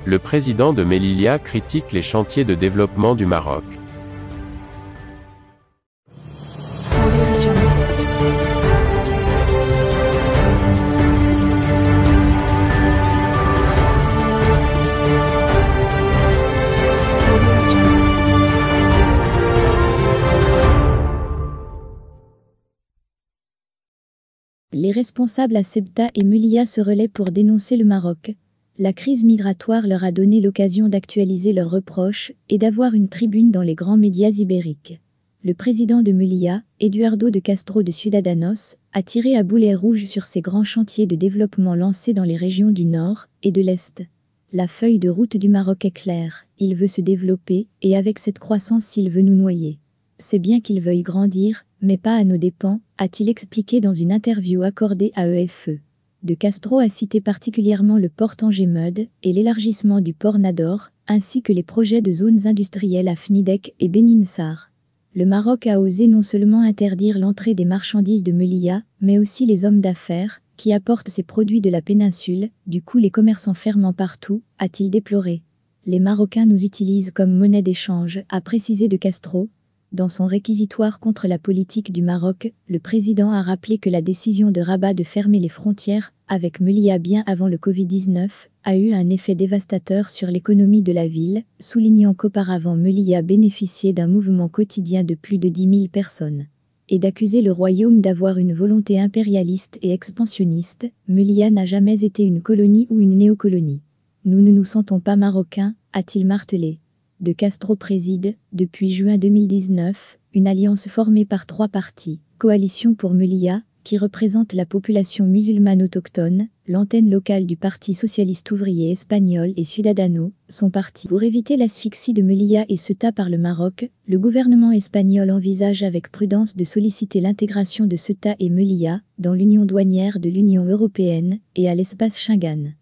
Le président de Melilla critique les chantiers de développement du Maroc. Les responsables à Ceuta et Melilla se relaient pour dénoncer le Maroc. La crise migratoire leur a donné l'occasion d'actualiser leurs reproches et d'avoir une tribune dans les grands médias ibériques. Le président de Melilla, Eduardo de Castro de Ciudadanos, a tiré à boulet rouge sur ces grands chantiers de développement lancés dans les régions du Nord et de l'Est. La feuille de route du Maroc est claire, il veut se développer et avec cette croissance il veut nous noyer. C'est bien qu'il veuille grandir, mais pas à nos dépens, a-t-il expliqué dans une interview accordée à EFE. De Castro a cité particulièrement le port Tanger-Meud et l'élargissement du port Nador, ainsi que les projets de zones industrielles à Fnidek et Beninsar. Le Maroc a osé non seulement interdire l'entrée des marchandises de Melilla, mais aussi les hommes d'affaires, qui apportent ces produits de la péninsule, du coup les commerçants ferment partout, a-t-il déploré. Les Marocains nous utilisent comme monnaie d'échange, a précisé De Castro. Dans son réquisitoire contre la politique du Maroc, le président a rappelé que la décision de Rabat de fermer les frontières, avec Melilla bien avant le Covid-19, a eu un effet dévastateur sur l'économie de la ville, soulignant qu'auparavant Melilla bénéficiait d'un mouvement quotidien de plus de 10 000 personnes. Et d'accuser le royaume d'avoir une volonté impérialiste et expansionniste, Melilla n'a jamais été une colonie ou une néocolonie. Nous ne nous sentons pas marocains, a-t-il martelé. De Castro préside, depuis juin 2019, une alliance formée par 3 partis, Coalition pour Melilla, qui représente la population musulmane autochtone, l'antenne locale du Parti socialiste ouvrier espagnol et Ciudadanos, son parti. Pour éviter l'asphyxie de Melilla et Ceuta par le Maroc, le gouvernement espagnol envisage avec prudence de solliciter l'intégration de Ceuta et Melilla dans l'union douanière de l'Union européenne et à l'espace Schengen.